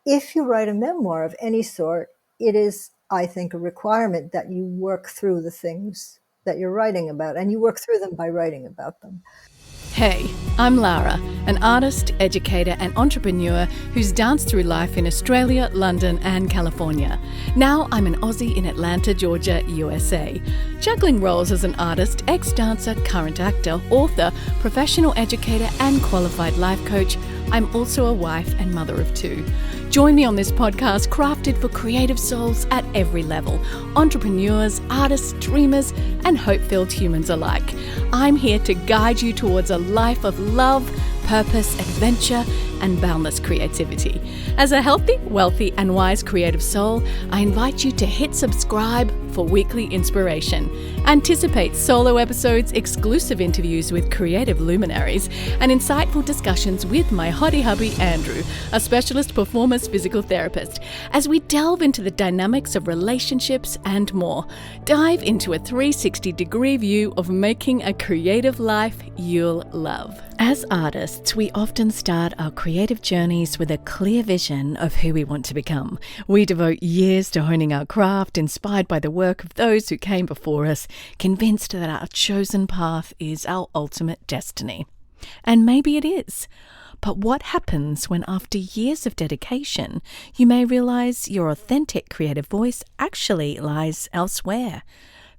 if you write a memoir of any sort, it is, I think, a requirement that you work through the things that you're writing about, and you work through them by writing about them. Hey, I'm Lara, an artist, educator and entrepreneur who's danced through life in Australia, London and California. Now I'm an Aussie in Atlanta, Georgia, USA. Juggling roles as an artist, ex-dancer, current actor, author, professional educator and qualified life coach, I'm also a wife and mother of two. Join me on this podcast crafted for creative souls at every level, entrepreneurs, artists, dreamers, and hope-filled humans alike. I'm here to guide you towards a life of love, purpose, adventure, and boundless creativity. As a healthy, wealthy, and wise creative soul, I invite you to hit subscribe for weekly inspiration. Anticipate solo episodes, exclusive interviews with creative luminaries, and insightful discussions with my hottie hubby Andrew, a specialist performance physical therapist, as we delve into the dynamics of relationships and more. Dive into a 360-degree view of making a creative life you'll love. As artists, we often start our creative journeys with a clear vision of who we want to become. We devote years to honing our craft, inspired by the work of those who came before us, convinced that our chosen path is our ultimate destiny. And maybe it is. But what happens when, after years of dedication, you may realize your authentic creative voice actually lies elsewhere?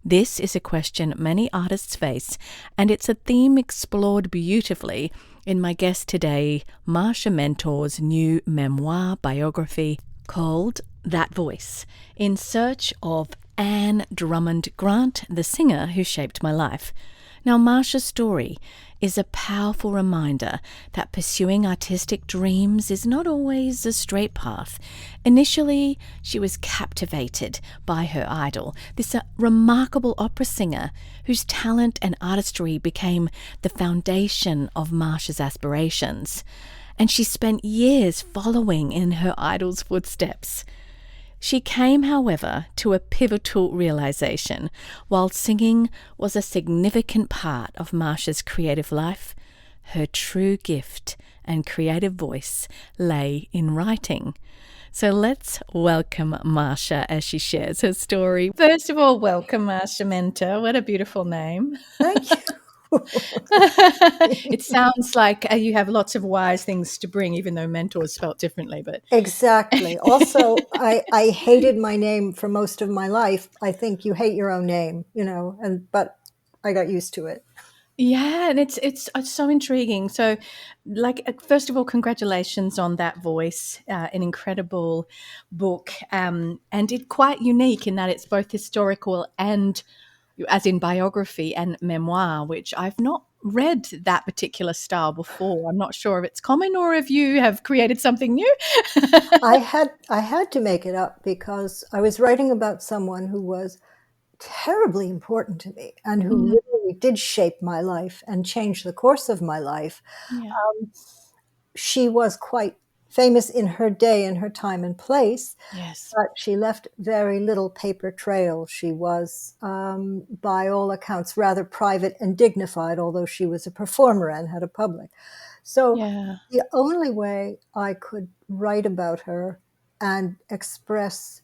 This is a question many artists face, and it's a theme explored beautifully in my guest today, Marcia Menter's new memoir biography called That Voice, In Search of Ann Drummond-Grant, the singer who shaped my life. Now, Marcia's story is a powerful reminder that pursuing artistic dreams is not always a straight path. Initially, she was captivated by her idol, this remarkable opera singer whose talent and artistry became the foundation of Marcia's aspirations. And she spent years following in her idol's footsteps. She came, however, to a pivotal realization. While singing was a significant part of Marcia's creative life, her true gift and creative voice lay in writing. So let's welcome Marcia as she shares her story. First of all, welcome, Marcia Menter. What a beautiful name. Thank you. It sounds like you have lots of wise things to bring, even though mentor is spelled differently. But Exactly. Also, I hated my name for most of my life. I think you hate your own name, but I got used to it. yeah, and it's so intriguing. So, first of all, congratulations on That Voice, an incredible book, and it's quite unique in that it's both historical and, as in biography, and memoir, which I've not read that particular style before. I'm not sure if it's common or if you have created something new. I had to make it up because I was writing about someone who was terribly important to me and who really did shape my life and change the course of my life. Yeah. She was quite famous in her day and her time and place, Yes. but she left very little paper trail. She was, by all accounts, rather private and dignified, although she was a performer and had a public. So the only way I could write about her and express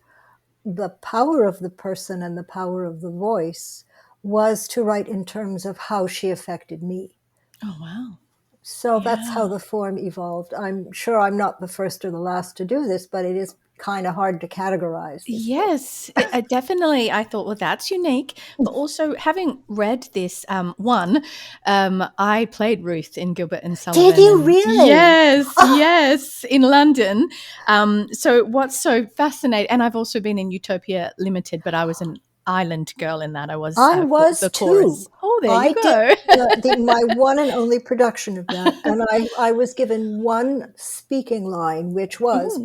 the power of the person and the power of the voice was to write in terms of how she affected me. Oh, wow. So that's how the form evolved. I'm sure I'm not the first or the last to do this, but it is kind of hard to categorize. Yes, definitely. I thought, well, that's unique. But also, having read this, I played Ruth in Gilbert and Sullivan. Did you really? Yes, in London. So what's so fascinating, and I've also been in Utopia Limited, but I was an island girl in that. I was the too. chorus. Oh, there you go. Did my one and only production of that. And I was given one speaking line, which was,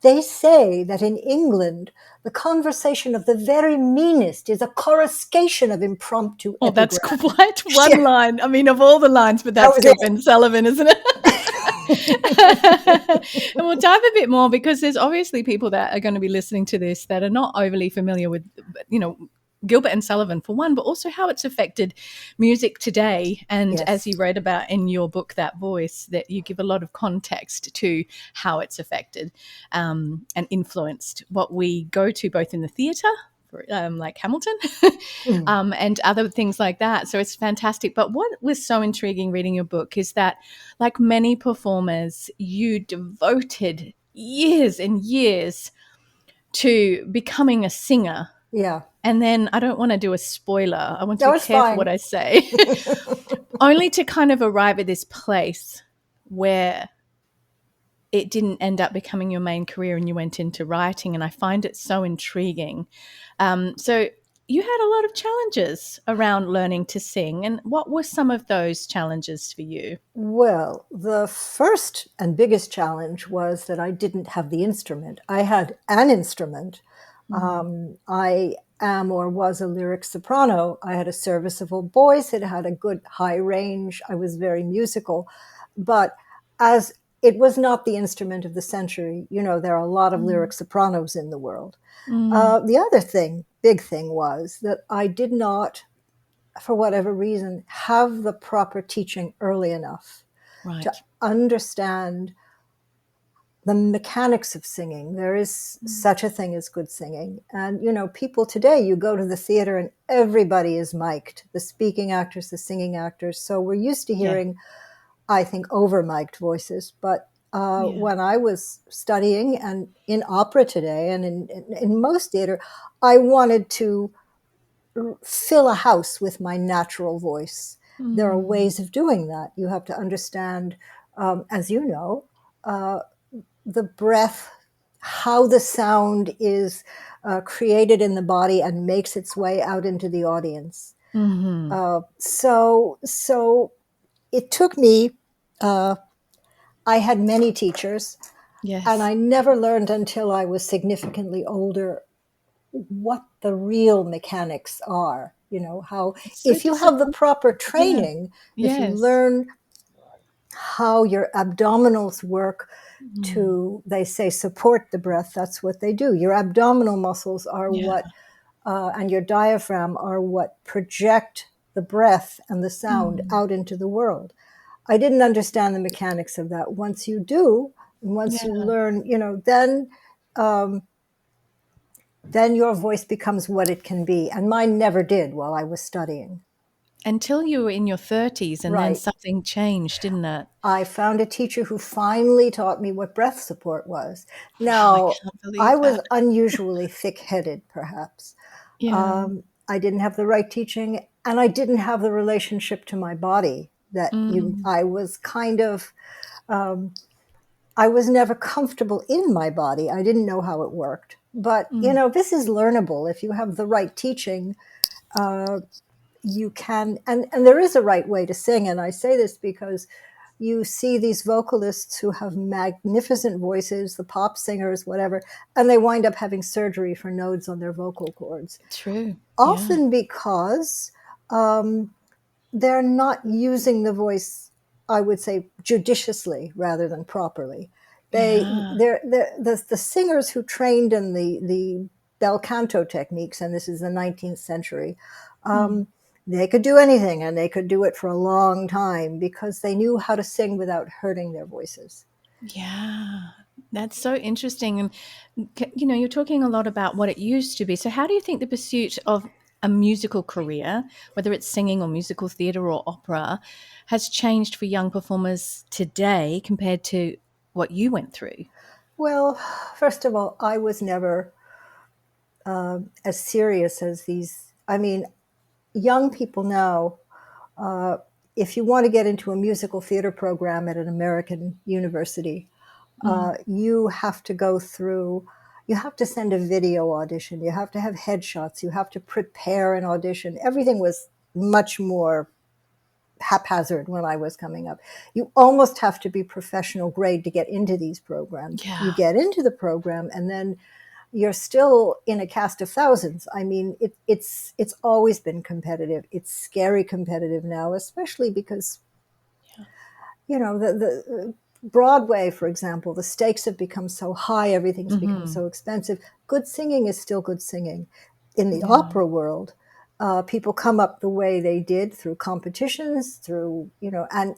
they say that in England, the conversation of the very meanest is a coruscation of impromptu Oh, epigram. that's quite one line. I mean, of all the lines, but that's Gilbert and Sullivan, isn't it? And we'll dive a bit more because there's obviously people that are going to be listening to this that are not overly familiar with, Gilbert and Sullivan for one, but also how it's affected music today. And Yes. as you wrote about in your book, That Voice, that you give a lot of context to how it's affected and influenced what we go to both in the theatre, like Hamilton, and other things like that. So it's fantastic. But what was so intriguing reading your book is that, like many performers, you devoted years and years to becoming a singer. Yeah. And then I don't want to do a spoiler. I want to No, be it's careful fine. what I say. Only to kind of arrive at this place where it didn't end up becoming your main career and you went into writing. And I find it so intriguing. So you had a lot of challenges around learning to sing. And what were some of those challenges for you? Well, the first and biggest challenge was that I didn't have the instrument. I had an instrument. I am or was a lyric soprano. I had a serviceable voice. It had a good high range. I was very musical. But as it was not the instrument of the century, you know, there are a lot of lyric sopranos in the world. The other big thing was that I did not, for whatever reason, have the proper teaching early enough to understand the mechanics of singing. There is such a thing as good singing. And, you know, people today, you go to the theater and everybody is mic'd, the speaking actors, the singing actors. So we're used to hearing, I think, over-mic'd voices. But when I was studying and in opera today and in most theater, I wanted to fill a house with my natural voice. There are ways of doing that. You have to understand, as you know, the breath, how the sound is created in the body and makes its way out into the audience. So it took me, I had many teachers, and I never learned until I was significantly older what the real mechanics are. You know, how So if you have the proper training, if you Yes. learn how your abdominals work to, they say, support the breath, that's what they do. Your abdominal muscles are what, and your diaphragm are what project the breath and the sound out into the world. I didn't understand the mechanics of that. Once you do, once you learn, you know, then your voice becomes what it can be. And mine never did while I was studying. Until you were in your 30s, and then something changed, didn't it? I found a teacher who finally taught me what breath support was. Wow, I Now, can't I believe was that. unusually thick-headed, perhaps. Yeah. I didn't have the right teaching, and I didn't have the relationship to my body that I was kind of, I was never comfortable in my body. I didn't know how it worked. But, you know, this is learnable. If you have the right teaching, you can, and there is a right way to sing. And I say this because you see these vocalists who have magnificent voices, the pop singers, whatever, and they wind up having surgery for nodes on their vocal cords. True. Often because they're not using the voice, I would say, judiciously rather than properly. The singers who trained in the bel canto techniques, and this is the 19th century, they could do anything, and they could do it for a long time because they knew how to sing without hurting their voices. Yeah, that's so interesting. And, you know, you're talking a lot about what it used to be. So how do you think the pursuit of a musical career, whether it's singing or musical theatre or opera, has changed for young performers today compared to what you went through? Well, first of all, I was never as serious as these. I mean, young people now, if you want to get into a musical theater program at an American university, you have to go through, you have to send a video audition, you have to have headshots, you have to prepare an audition. Everything was much more haphazard when I was coming up. You almost have to be professional grade to get into these programs. You get into the program and then you're still in a cast of thousands. I mean, it's always been competitive. It's scary competitive now, especially because, you know, the Broadway, for example, the stakes have become so high, everything's become so expensive. Good singing is still good singing. in the opera world, people come up the way they did through competitions, through, and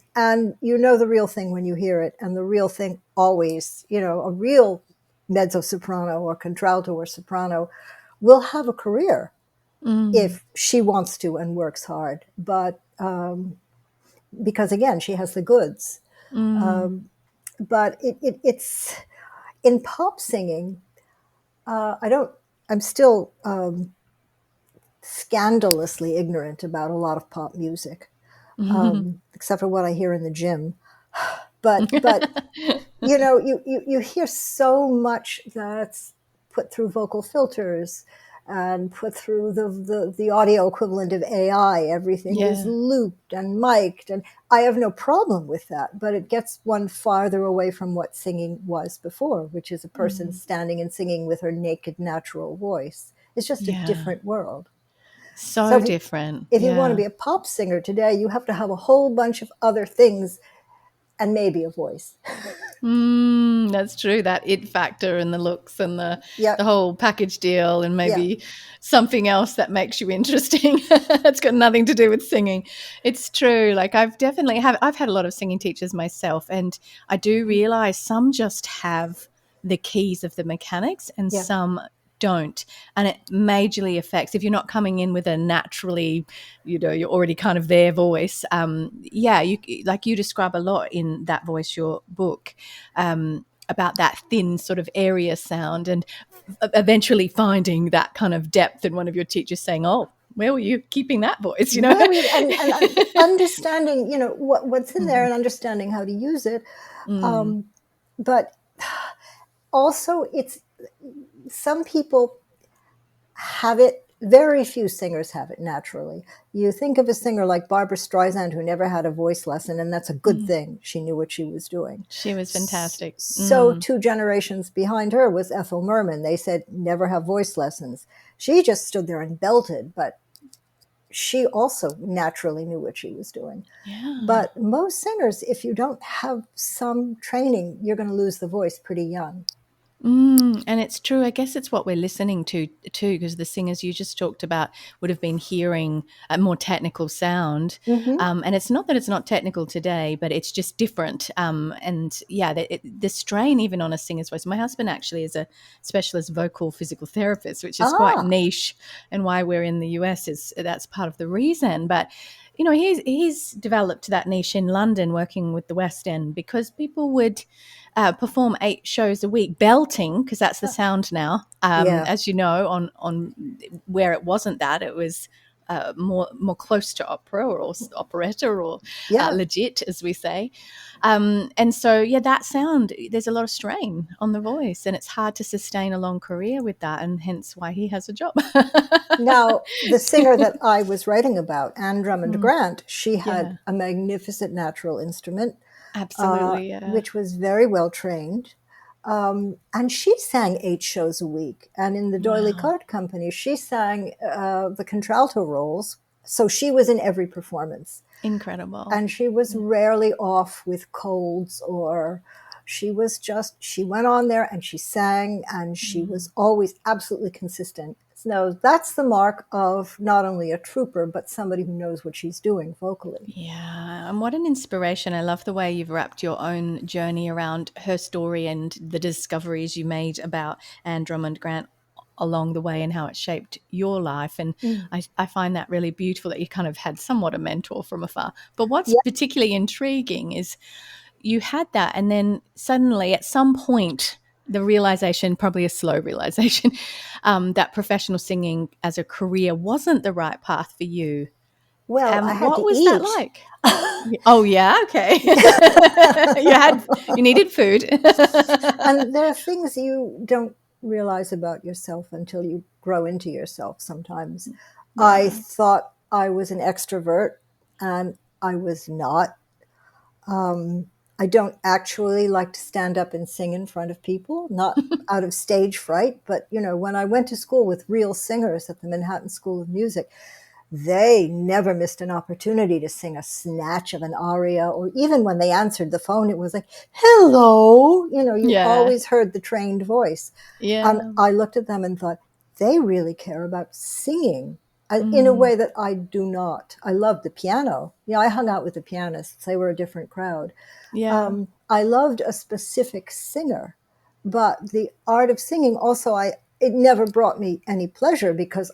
the real thing when you hear it, and the real thing always, a real mezzo soprano or contralto or soprano will have a career if she wants to and works hard. But because again, she has the goods. But it's in pop singing. I'm still scandalously ignorant about a lot of pop music, except for what I hear in the gym. But you hear so much that's put through vocal filters and put through the audio equivalent of AI. Everything is looped and mic'd, and I have no problem with that, but it gets one farther away from what singing was before, which is a person standing and singing with her naked, natural voice. It's just a different world. So different. If you want to be a pop singer today, you have to have a whole bunch of other things and maybe a voice. That's true. That it factor and the looks and the whole package deal, and maybe something else that makes you interesting. It's got nothing to do with singing. It's true. Like I've had a lot of singing teachers myself, and I do realize some just have the keys of the mechanics and some don't, and it majorly affects if you're not coming in with a naturally, you're already kind of their voice. You like you describe a lot in That Voice, your book, about that thin sort of area sound, and eventually finding that kind of depth, and one of your teachers saying, "Oh, where were you keeping that voice?" and understanding, what's in there and understanding how to use it. But also, it's some people have it. Very few singers have it naturally. You think of a singer like Barbra Streisand, who never had a voice lesson, and that's a good thing. She knew what she was doing. She was fantastic. So 2 generations behind her was Ethel Merman. They said, never have voice lessons. She just stood there and belted, but she also naturally knew what she was doing. But most singers, if you don't have some training, you're going to lose the voice pretty young. And it's true. I guess it's what we're listening to too, because the singers you just talked about would have been hearing a more technical sound. And it's not that it's not technical today, but it's just different. The strain even on a singer's voice. My husband actually is a specialist vocal physical therapist, which is quite niche, and why we're in the US that's part of the reason. But he's developed that niche in London, working with the West End, because people would perform 8 shows a week belting, because that's the sound now. As you know, on where it wasn't that, it was more close to opera or operetta or legit, as we say. And so, that sound, there's a lot of strain on the voice, and it's hard to sustain a long career with that, and hence why he has a job. Now, the singer that I was writing about, Ann Drummond-Grant, she had a magnificent natural instrument. Absolutely, which was very well trained. And she sang 8 shows a week. And in the D'Oyly Card Company, she sang the contralto roles. So she was in every performance. Incredible. And she was rarely off with colds, or she went on there and she sang, and she was always absolutely consistent. So that's the mark of not only a trooper, but somebody who knows what she's doing vocally. Yeah, and what an inspiration. I love the way you've wrapped your own journey around her story and the discoveries you made about Ann Drummond-Grant along the way, and how it shaped your life. And I find that really beautiful, that you kind of had somewhat a mentor from afar. But what's particularly intriguing is you had that, and then suddenly at some point, the realization, probably a slow realization, that professional singing as a career wasn't the right path for you. Well, I had what to was eat. that like? Oh, yeah, okay. You needed food. And there are things you don't realize about yourself until you grow into yourself sometimes. I thought I was an extrovert, and I was not. I don't actually like to stand up and sing in front of people, not out of stage fright, but when I went to school with real singers at the Manhattan School of Music, they never missed an opportunity to sing a snatch of an aria, or even when they answered the phone, it was like, hello, you always heard the trained voice. And I looked at them and thought, they really care about singing in a Mm. way that I do not. I love the piano. I hung out with the pianists. They were a different crowd. Yeah. I loved a specific singer, but the art of singing also, it never brought me any pleasure because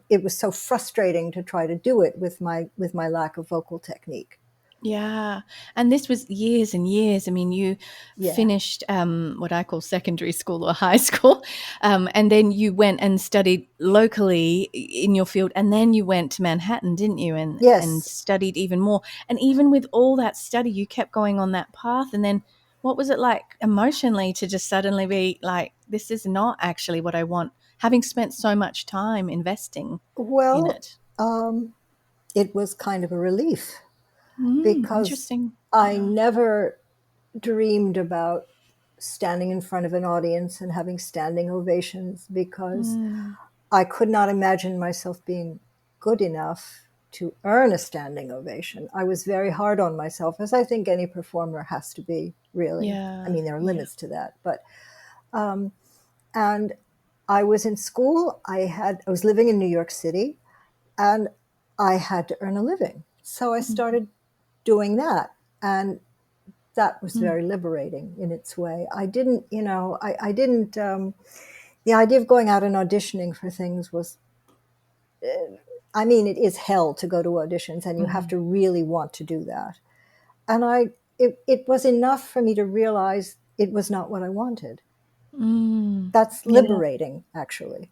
it was so frustrating to try to do it with my lack of vocal technique. Yeah. And this was years and years. I mean, you Yeah. finished what I call secondary school or high school. And then you went and studied locally in your field. And then you went to Manhattan, didn't you? And Yes. studied even more. And even with all that study, you kept going on that path. And then what was it like emotionally to just suddenly be like, this is not actually what I want, having spent so much time investing in Well, it? it was kind of a relief because Interesting. I Yeah. never dreamed about standing in front of an audience and having standing ovations because Mm. I could not imagine myself being good enough to earn a standing ovation. I was very hard on myself, as I think any performer has to be, really. I Yeah. mean, there are Yeah. limits to that. And I was in school. I was living in New York City, and I had to earn a living. So I Mhm. started doing that. And that was Mm. very liberating in its way. I didn't, I didn't, the idea of going out and auditioning for things was, I mean, it is hell to go to auditions and you have Mhm. to really want to do that. And it was enough for me to realize it was not what I wanted. Mm. That's Yeah. liberating, actually.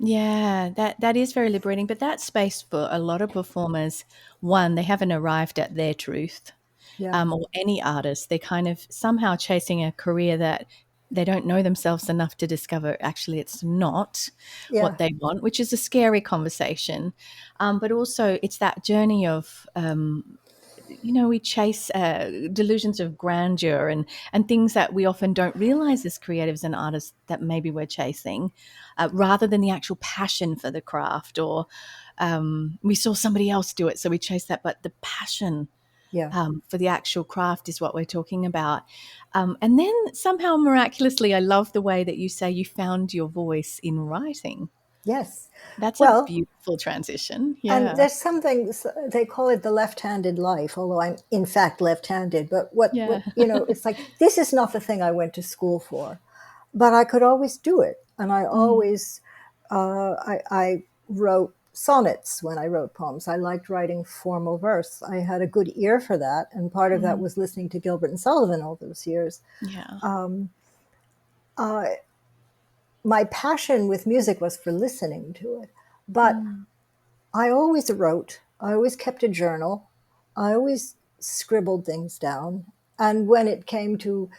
Yeah, that is very liberating, but that space for a lot of performers, one, they haven't arrived at their truth, Yeah. or any artist. They're kind of somehow chasing a career that they don't know themselves enough to discover actually it's not Yeah. what they want, which is a scary conversation. But also, it's that journey of we chase delusions of grandeur and things that we often don't realize as creatives and artists that maybe we're chasing, rather than the actual passion for the craft, or we saw somebody else do it, so we chase that. But the passion Yeah. for the actual craft is what we're talking about. And then somehow miraculously, I love the way that you say you found your voice in writing. Yes. That's a Well, beautiful transition. and Yeah. there's something, they call it the left-handed life, although I'm in fact left-handed. But Yeah. it's like, this is not the thing I went to school for, but I could always do it. And I Mm, always, I wrote sonnets when I wrote poems. I liked writing formal verse. I had a good ear for that. And part of that mm, was listening to Gilbert and Sullivan all those years. yeah. Uh, my passion with music was for listening to it. But Mm, I always wrote, I always kept a journal, I always scribbled things down. And when it came to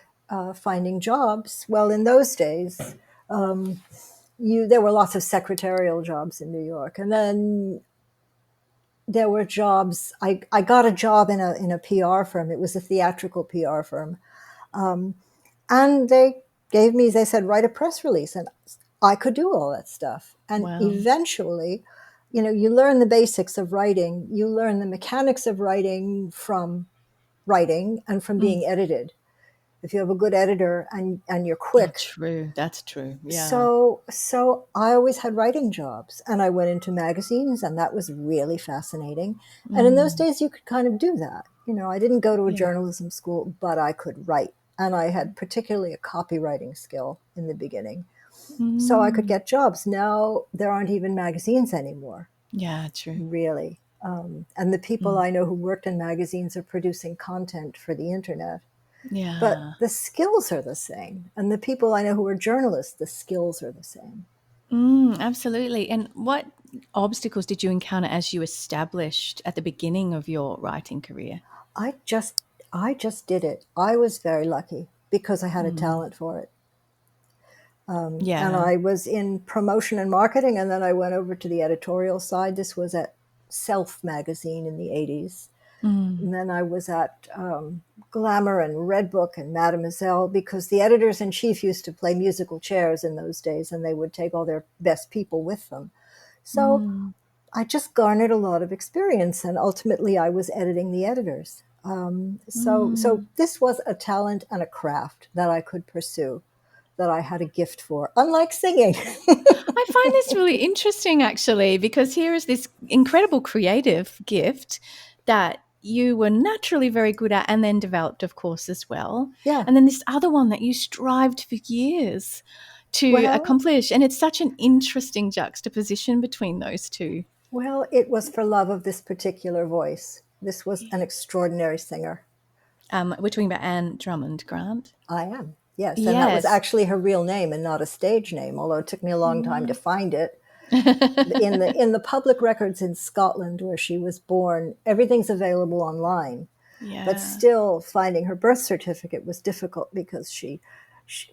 finding jobs, well, in those days, there were lots of secretarial jobs in New York. And then there were jobs. I got a job in a PR firm. It was a theatrical PR firm. And they said, write a press release. And I could do all that stuff. And wow. eventually, you learn the basics of writing. You learn the mechanics of writing from writing and from Mm. being edited. If you have a good editor and you're Oh, quick. true. That's true. Yeah. So I always had writing jobs, and I went into magazines, and that was really fascinating. And in those Mm, days, you could kind of do that. I didn't go to a yeah. journalism school, but I could write, and I had particularly a copywriting skill in the beginning, so I could Mm, get jobs. Now there aren't even magazines anymore, yeah, true. really. And the people Mm, I know who worked in magazines are producing content for the internet. But yeah. the skills are the same. And the people I know who are journalists, the skills are the same. Absolutely. And what obstacles did you encounter as you established at the beginning of your writing career? I just I just did it. I was very lucky because I had a Mm, talent for it. And yeah. I was in promotion and marketing, and then I went over to the editorial side. This was at Self magazine in the 80s. Mm, And then I was at Glamour and Redbook and Mademoiselle, because the editors in chief used to play musical chairs in those days, and they would take all their best people with them. So mm, I just garnered a lot of experience, and ultimately I was editing the editors. So mm, this was a talent and a craft that I could pursue. that I had a gift for, unlike singing. I find this really interesting, actually, because here is this incredible creative gift that you were naturally very good at and then developed, of course, as well. Yeah. And then this other one that you strived for years to Well, accomplish. And it's such an interesting juxtaposition between those two. well, it was for love of this particular voice. This was an extraordinary singer. We're talking about Anne Drummond-Grant. I am, yes. And that was Yes. actually her real name and not a stage name, although it took me a long time to find it. In the public records in Scotland where she was born, everything's available online. Yeah. But still, finding her birth certificate was difficult because she,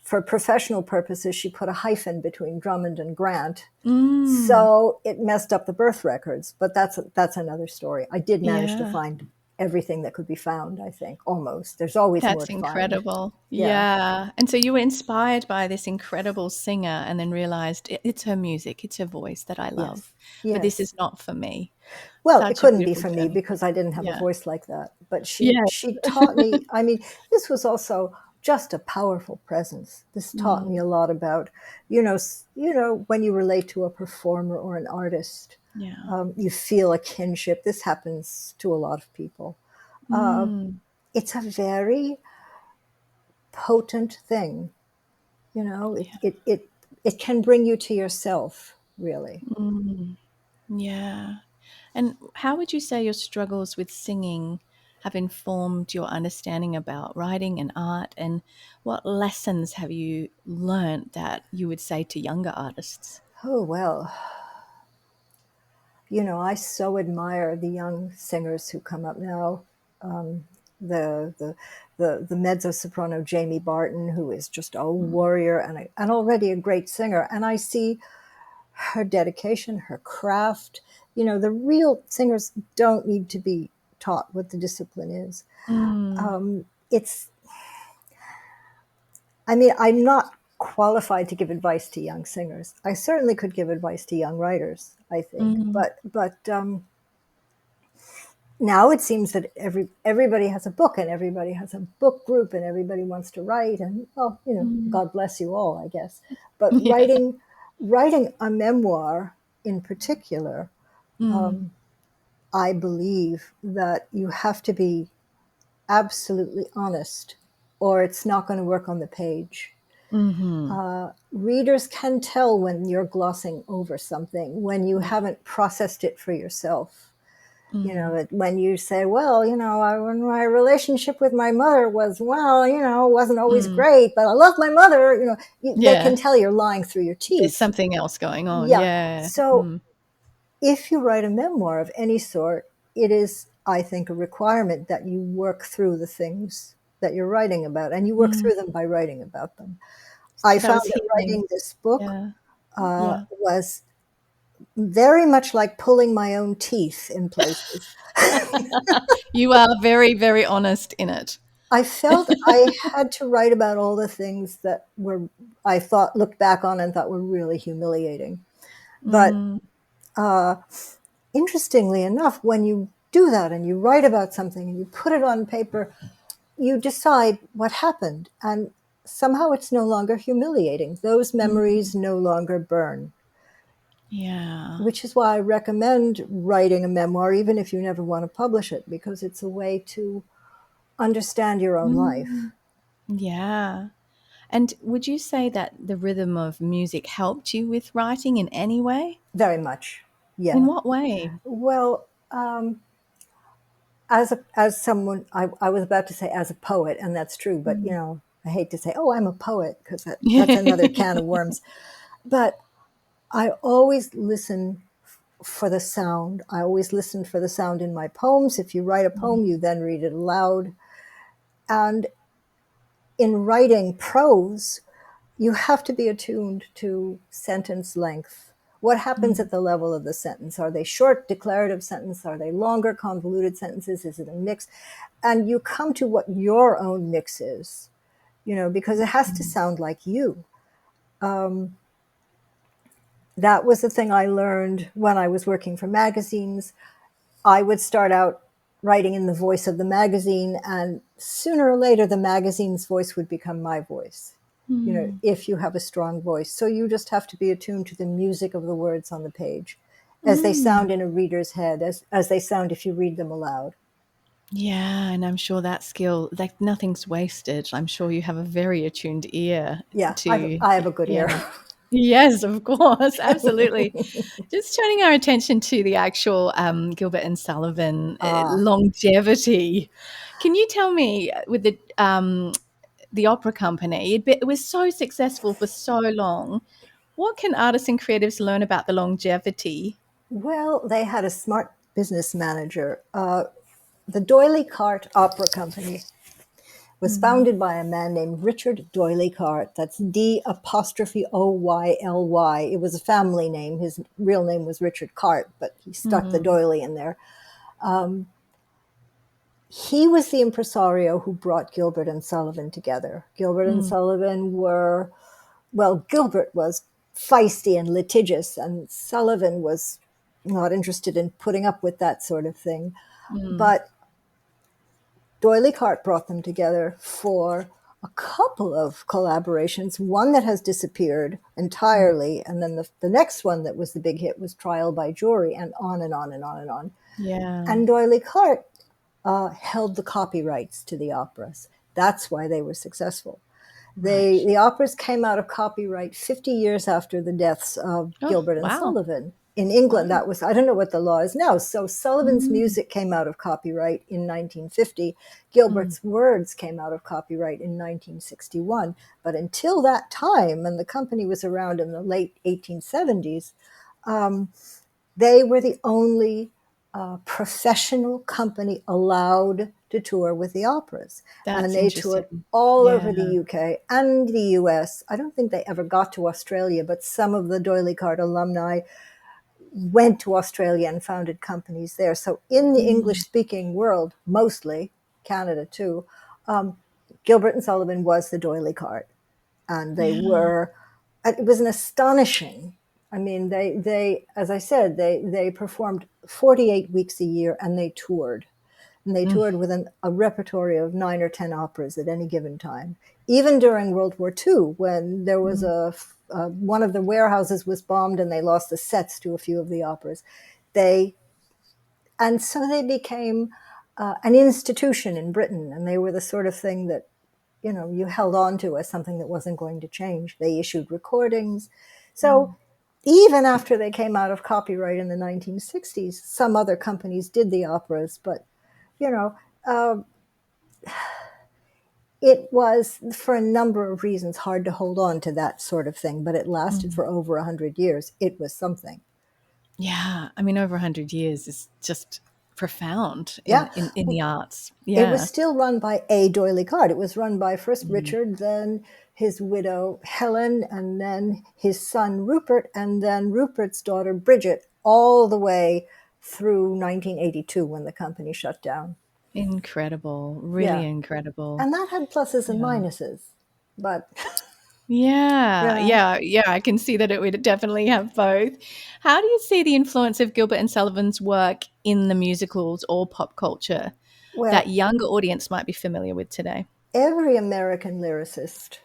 for professional purposes, she put a hyphen between Drummond and Grant. So it messed up the birth records. But that's another story. I did manage to find everything that could be found, I think, almost. There's always more That's to incredible. find. Yeah. And so you were inspired by this incredible singer and then realized it's her music, it's her voice that I love. Yes. But this Yes. is not for me. Well, Such it a couldn't be beautiful for me journey. because I didn't have a Yeah. voice like that. But Yeah. she taught me, I mean, this was also just a powerful presence. This taught me a lot about, when you relate to a performer or an artist, Yeah. you feel a kinship. This happens to a lot of people. It's a very potent thing. It can bring you to yourself, really. Yeah. And how would you say your struggles with singing have informed your understanding about writing and art? And what lessons have you learned that you would say to younger artists? Oh, well, I so admire the young singers who come up now. The mezzo soprano Jamie Barton, who is just a warrior and already a great singer. And I see her dedication, her craft. The real singers don't need to be taught what the discipline is. It's, I mean, I'm not qualified to give advice to young singers. I certainly could give advice to young writers, I think. But now it seems that everybody has a book and everybody has a book group and everybody wants to write, and well, God bless you all, I guess. But Yeah. writing a memoir in particular, I believe that you have to be absolutely honest or it's not going to work on the page. Readers can tell when you're glossing over something, when you haven't processed it for yourself. When you say, well, when my relationship with my mother was, wasn't always great, but I love my mother, they can tell you're lying through your There's teeth. something else going on. Yeah. Yeah. So if you write a memoir of any sort, it is, I think, a requirement that you work through the things that you're writing about, and you work through them by writing about them. I So that found was that healing. writing this book Yeah. was very much like pulling my own teeth in places. You are very, very honest in it. I felt I had to write about all the things that I thought, looked back on and thought were really humiliating. But interestingly enough, when you do that and you write about something and you put it on paper, you decide what happened. And somehow it's no longer humiliating. Those memories no longer burn. Yeah. Which is why I recommend writing a memoir, even if you never want to publish it, because it's a way to understand your own life. Yeah. And would you say that the rhythm of music helped you with writing in any way? Very much. Yeah. In what way? Well, as someone, I was about to say as a poet, and that's true, but I hate to say, oh, I'm a poet, because that's another can of worms. But I always listen for the sound. I always listen for the sound in my poems. If you write a poem, you then read it aloud. And in writing prose, you have to be attuned to sentence length. What happens at the level of the sentence? Are they short, declarative sentences? Are they longer, convoluted sentences? Is it a mix? And you come to what your own mix is, because it has to sound like you. That was the thing I learned when I was working for magazines. I would start out writing in the voice of the magazine, and sooner or later, the magazine's voice would become my voice. if you have a strong voice. So you just have to be attuned to the music of the words on the page as they sound Mm. in a reader's head, as they sound if you read them aloud. Yeah, and I'm sure that skill, like nothing's wasted. I'm sure you have a very attuned ear Yeah, to, I have a good ear. yeah. Yes, of course, absolutely. Just turning our attention to the actual Gilbert and Sullivan Ah, longevity. Can you tell me with the opera company, it was so successful for so long. What can artists and creatives learn about the longevity? well, they had a smart business manager. The D'Oyly Carte Opera Company was Mm, founded by a man named Richard D'Oyly Carte. That's D'Oyly. It was a family name. His real name was Richard Carte, but he stuck the mm, D'Oyly in there. He was the impresario who brought Gilbert and Sullivan together. Gilbert and mm, Sullivan were, well, Gilbert was feisty and litigious, and Sullivan was not interested in putting up with that sort of thing. mm, But D'Oyly Carte brought them together for a couple of collaborations, one that has disappeared mm. entirely, and then the next one that was the big hit was Trial by Jury, and on and on and on and on. Yeah, And D'Oyly Carte held the copyrights to the operas. That's why they were successful. right. The operas came out of copyright 50 years after the deaths of Oh, Gilbert and wow. Sullivan. In England, Wow. that was, I don't know what the law is now. So Sullivan's Mm, music came out of copyright in 1950. mm, Gilbert's words came out of copyright in 1961. But until that time, and the company was around in the late 1870s, um, they were the only professional company allowed to tour with the operas. And that's they toured interesting. all Yeah. over the UK and the US. I don't think they ever got to Australia, but some of the D'Oyly Carte alumni went to Australia and founded companies there. So in the Mm, English speaking world, mostly, Canada too, um, Gilbert and Sullivan was the D'Oyly Carte. And they yeah. were, it was an astonishing, I mean, as I said, they performed 48 weeks a year and they toured. And they Mm, toured with a repertory of 9 or 10 operas at any given time. Even during World War II, when there was mm, one of the warehouses was bombed and they lost the sets to a few of the operas. They and so they became an institution in Britain, and they were the sort of thing that you held on to as something that wasn't going to change. They issued recordings. So mm. even after they came out of copyright in the 1960s, some other companies did the operas, but you know, uh, it was for a number of reasons hard to hold on to that sort of thing. But it lasted Mm. for over 100 years. It was something. Yeah. I mean, over 100 years is just profound Yeah, in the arts. it was Yeah. still run by a D'Oyly Carte. It was run by first Mm. Richard, then his widow Helen, and then his son Rupert, and then Rupert's daughter Bridget, all the way through 1982 when the company shut down. Incredible. Really Yeah. incredible. And that had pluses and Yeah. minuses. But Yeah, yeah, yeah, yeah, I can see that it would definitely have both. How do you see the influence of Gilbert and Sullivan's work in the musicals or pop culture that well, younger audience might be familiar with today? every American lyricist,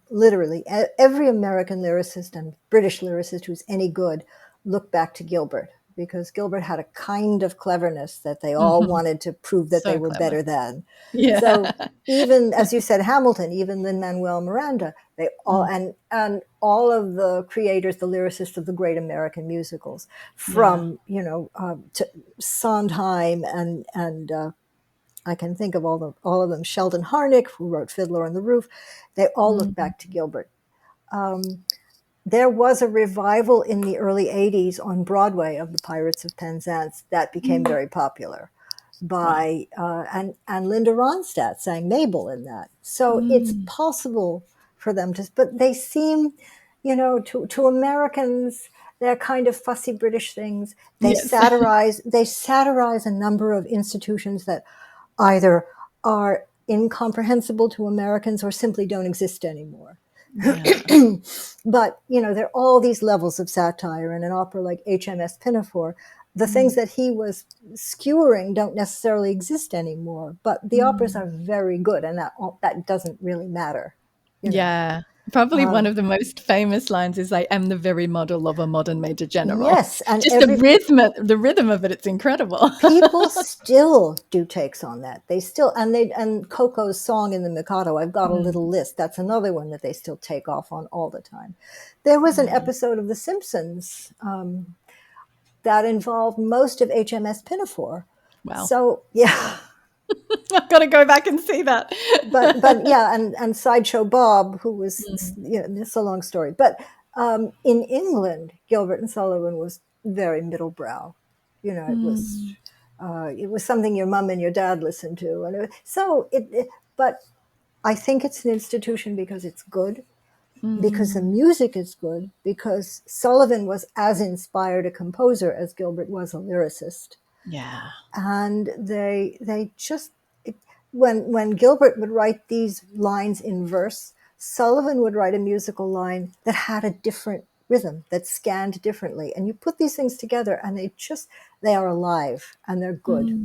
literally every American lyricist and British lyricist who's any good, look back to Gilbert because Gilbert had a kind of cleverness that they all Mhm. wanted to prove that they So were clever. better than. So Yeah. even as you said, Hamilton, even Lin-Manuel Miranda, they all Mm, and all of the creators, the lyricists of the great American musicals, yeah. from to Sondheim and I can think of all of them. Sheldon Harnick, who wrote Fiddler on the Roof, they all look Mm, back to Gilbert. There was a revival in the early 80s on Broadway of the Pirates of Penzance that became mm. very popular Wow. by and Linda Ronstadt sang Mabel in that. So it's Mm. possible for them to, but they seem, to Americans, they're kind of fussy British things. Yes. They satirize a number of institutions that either are incomprehensible to Americans or simply don't exist anymore. Yeah. But there are all these levels of satire in an opera like HMS Pinafore. The things Mm, that he was skewering don't necessarily exist anymore, but the operas mm. are very good, and that doesn't really matter. Yeah. Probably one of the most famous lines is, "I am the very model of a modern major general." Yes, and Just the rhythm of it, it's incredible. People still do takes on that. They still, and Coco's song in the Mikado, I've got a little list. That's another one that they still take off on all the time. There was an episode of The Simpsons that involved most of HMS Pinafore. Wow. So, yeah. I've got to go back and see that. but yeah, and Sideshow Bob, who was, it's a long story. But in England, Gilbert and Sullivan was very middlebrow. It was something your mom and your dad listened to, and but I think it's an institution because it's good, because the music is good, because Sullivan was as inspired a composer as Gilbert was a lyricist. Yeah. And they just, when Gilbert would write these lines in verse, Sullivan would write a musical line that had a different rhythm, that scanned differently. And you put these things together and they are alive and they're good.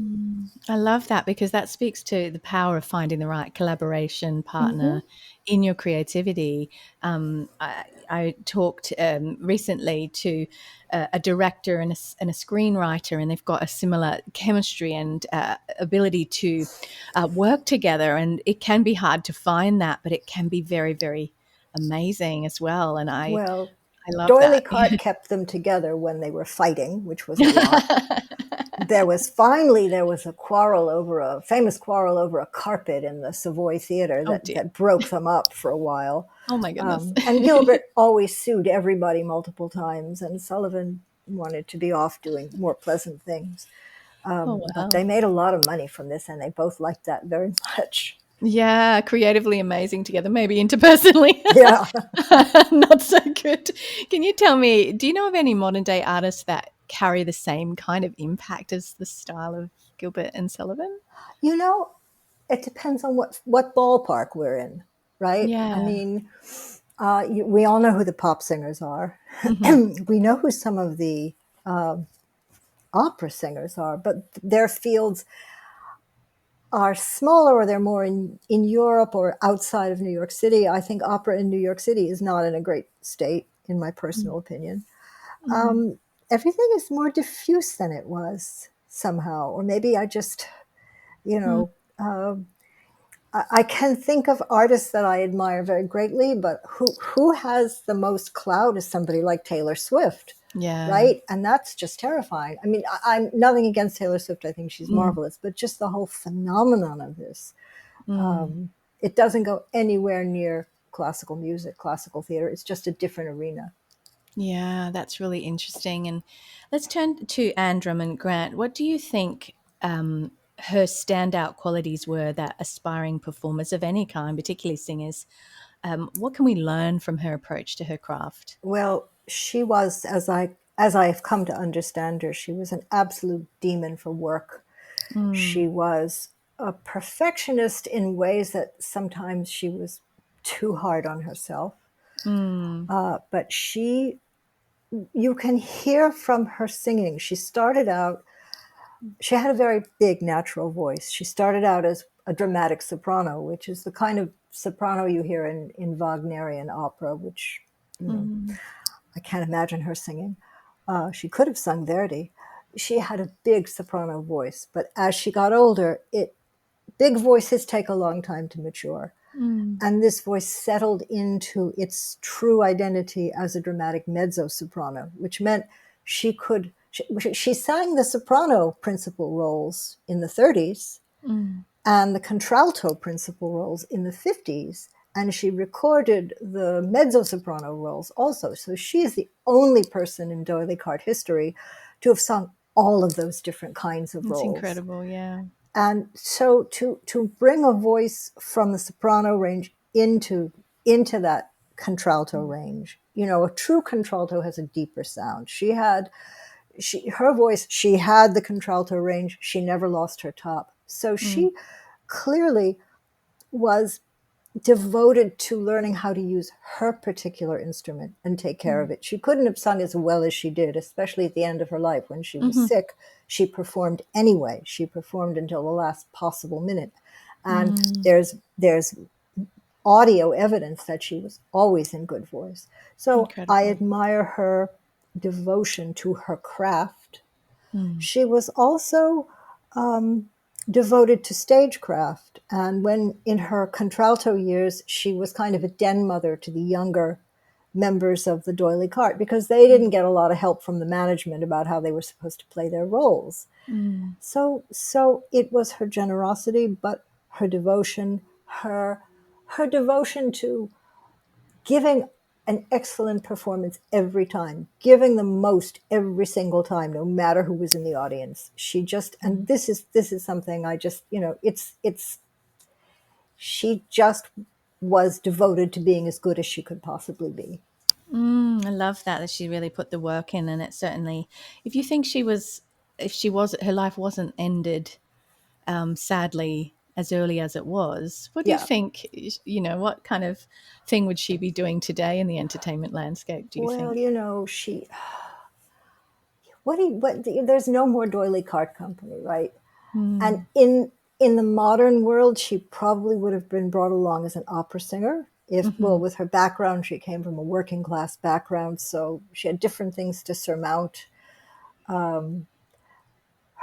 I love that, because that speaks to the power of finding the right collaboration partner in your creativity. I talked recently to a director and a screenwriter, and they've got a similar chemistry and ability to work together. And it can be hard to find that, but it can be very, very amazing as well. And I love D'Oyly that. Carte kept them together when they were fighting, which was a lot. There was a famous quarrel over a carpet in the Savoy Theatre that broke them up for a while. Oh my goodness. And Gilbert always sued everybody multiple times, and Sullivan wanted to be off doing more pleasant things. But they made a lot of money from this, and they both liked that very much. Yeah, creatively amazing together, maybe interpersonally. Yeah. Not so good. Can you tell me, do you know of any modern day artists that carry the same kind of impact as the style of Gilbert and Sullivan? It depends on what ballpark we're in, right? Yeah. I mean, we all know who the pop singers are. We know who some of the opera singers are, but their fields are smaller, or they're more in Europe or outside of New York City. I think opera in New York City is not in a great state, in my personal opinion. Everything is more diffuse than it was somehow, or maybe I just, I can think of artists that I admire very greatly, but who has the most clout is somebody like Taylor Swift. Yeah. Right. And that's just terrifying. I mean, I'm nothing against Taylor Swift. I think she's marvelous, but just the whole phenomenon of this, it doesn't go anywhere near classical music, classical theater. It's just a different arena. Yeah, that's really interesting. And let's turn to Ann Drummond-Grant. What do you think her standout qualities were that aspiring performers of any kind, particularly singers, what can we learn from her approach to her craft? Well, she was, as I've come to understand her, she was an absolute demon for work. She was a perfectionist in ways that sometimes she was too hard on herself. But you can hear from her singing. She had a very big natural voice. She started out as a dramatic soprano, which is the kind of soprano you hear in Wagnerian opera, which, I can't imagine her singing. She could have sung Verdi. She had a big soprano voice, but as she got older, big voices take a long time to mature. And this voice settled into its true identity as a dramatic mezzo-soprano, which meant she sang the soprano principal roles in the 30s and the contralto principal roles in the 50s. And she recorded the mezzo-soprano roles also. So she is the only person in D'Oyly Carte history to have sung all of those different kinds of roles. It's incredible, yeah. And so to bring a voice from the soprano range into that contralto range, a true contralto has a deeper sound. Her voice, she had the contralto range. She never lost her top. So she clearly was devoted to learning how to use her particular instrument and take care of it. She couldn't have sung as well as she did, especially at the end of her life when she was sick. She performed anyway. She performed until the last possible minute. And there's audio evidence that she was always in good voice. So I Incredible. admire her devotion to her craft. Mm. She was also devoted to stagecraft. And when in her contralto years, she was kind of a den mother to the younger members of the doily cart because they didn't get a lot of help from the management about how they were supposed to play their roles. Mm. So it was her generosity, but her devotion, her devotion to giving an excellent performance every time, giving the most every single time, no matter who was in the audience. She just, and this is something I just, it's she just was devoted to being as good as she could possibly be. I love that she really put the work in, and it certainly, if you think if she was, her life wasn't ended, sadly, as early as it was, what do you Yeah. think? What kind of thing would she be doing today in the entertainment landscape? Do you Well, think? she what there's no more doily cart company, right? And Mm. in the modern world, she probably would have been brought along as an opera singer. If Hmm. well, with her background, she came from a working class background, so she had different things to surmount.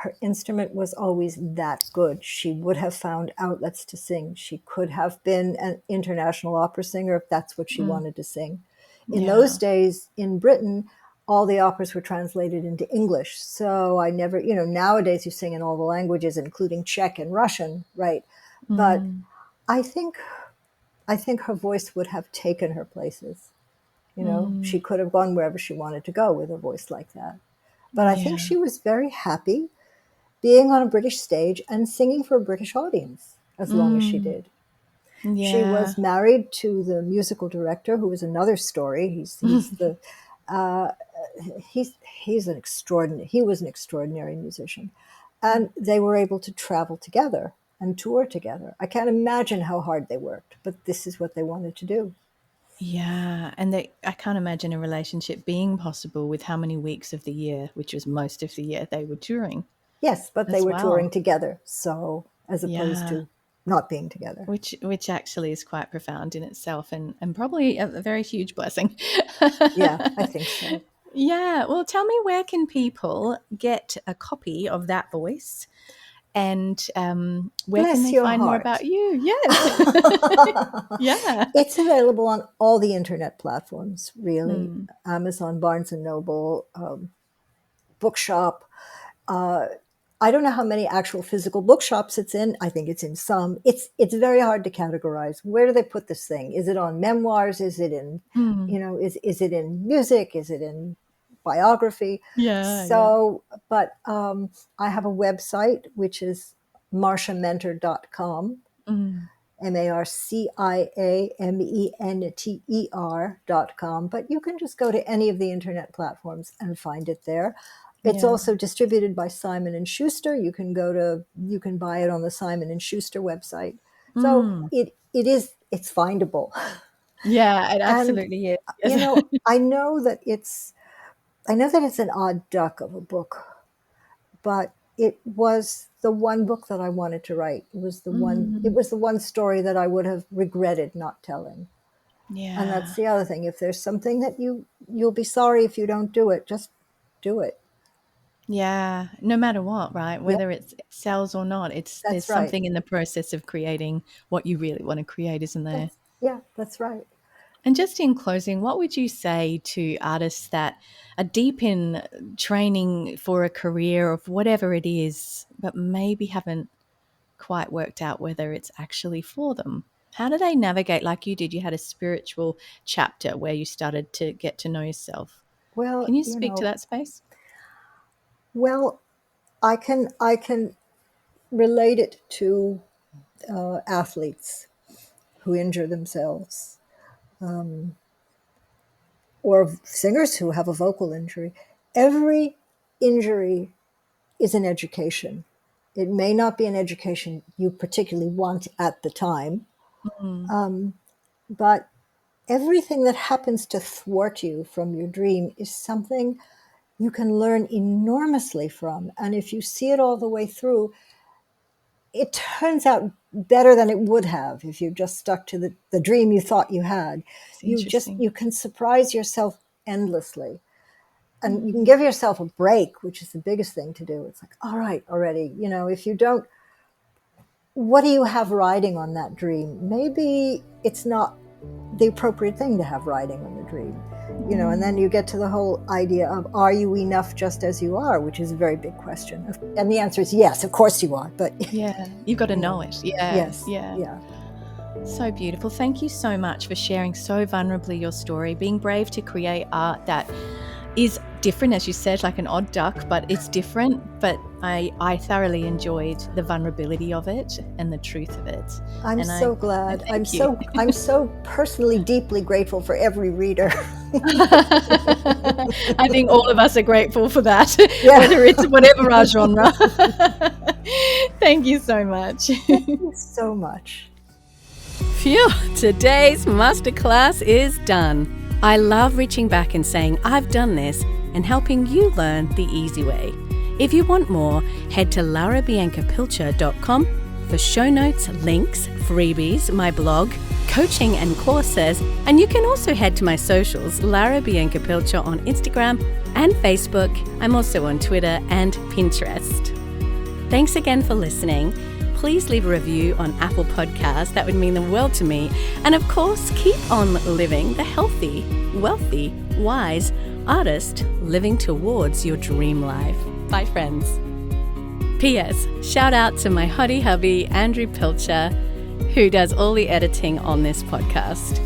Her instrument was always that good. She would have found outlets to sing. She could have been an international opera singer if that's what she Mm. wanted to sing. In those Yeah. days in Britain, all the operas were translated into English. So I never, nowadays you sing in all the languages, including Czech and Russian, right? But Mm. I think I think her voice would have taken her places. She Mm. could have gone wherever she wanted to go with a voice like that. But I think Yeah. she was very happy being on a British stage and singing for a British audience as long as she Mm. did. She Yeah. was married to the musical director, who was another story. Uh, he's he's an extraordinary he was an extraordinary musician, and they were able to travel together and tour together. I can't imagine how hard they worked, but this is what they wanted to do. Yeah, and I can't imagine a relationship being possible with how many weeks of the year, which was most of the year, they were touring Yes, but they as were touring well. together, so as opposed Yeah, to not being together. which actually is quite profound in itself, and probably a very huge blessing. Yeah, I think so. Yeah, well, tell me, where can people get a copy of that voice, and where can Bless they your find more about heart. you? Yes. Yeah. It's available on all the internet platforms, really. Mm. Amazon, Barnes and Noble, Bookshop. Uh, I don't know how many actual physical bookshops it's in. I think it's in some. It's very hard to categorize. Where do they put this thing? Is it on memoirs? Is it in, Mm. is it in music? Is it in biography? Yeah, yeah. So, but I have a website which is marciamenter.com. Mm. MarciaMenter.com, but you can just go to any of the internet platforms and find it there. It's Yeah. also distributed by Simon and Schuster. You can buy it on the Simon and Schuster website. So Mm. it's findable. Yeah, it And absolutely is. Yes. I know that it's an odd duck of a book, but it was the one book that I wanted to write. It Mm. was the one story that I would have regretted not telling. And that's Yeah. the other thing. If there's something that you'll be sorry if you don't do it, just do it. Yeah. No matter what, right? Yeah, Whether it sells or not, there's that's right. something in the process of creating what you really want to create, isn't there? That's right. And just in closing, what would you say to artists that are deep in training for a career of whatever it is, but maybe haven't quite worked out whether it's actually for them? How do they navigate, like you did? You had a spiritual chapter where you started to get to know yourself. Well, Can you speak to that space? well, I can relate it to athletes who injure themselves, or singers who have a vocal injury. Every injury is an education. It may not be an education you particularly want at the time, Mm. but everything that happens to thwart you from your dream is something you can learn enormously from. And if you see it all the way through, it turns out better than it would have if you just stuck to the dream you thought you had. You can surprise yourself endlessly. And you can give yourself a break, which is the biggest thing to do. It's like, all right, already, if you don't, what do you have riding on that dream? Maybe it's not the appropriate thing to have riding on the dream, and then you get to the whole idea of, are you enough just as you are, which is a very big question. And the answer is yes, of course you are. But yeah, you've got to know it. Yeah. Yes. Yeah. So beautiful. Thank you so much for sharing so vulnerably your story, being brave to create art that is different, as you said, like an odd duck, but it's different. But I thoroughly enjoyed the vulnerability of it and the truth of it. I'm so glad. I'm so personally deeply grateful for every reader. I think all of us are grateful for that, whether it's whatever our genre. Thank you so much. Thank you so much. Phew, today's masterclass is done. I love reaching back and saying, I've done this, and helping you learn the easy way. If you want more, head to larabiancapilcher.com for show notes, links, freebies, my blog, coaching and courses, and you can also head to my socials, Lara Bianca Pilcher on Instagram and Facebook. I'm also on Twitter and Pinterest. Thanks again for listening. Please leave a review on Apple Podcasts. That would mean the world to me. And of course, keep on living the healthy, wealthy, wise artist living towards your dream life. Bye, friends. P.S. Shout out to my hottie hubby, Andrew Pilcher, who does all the editing on this podcast.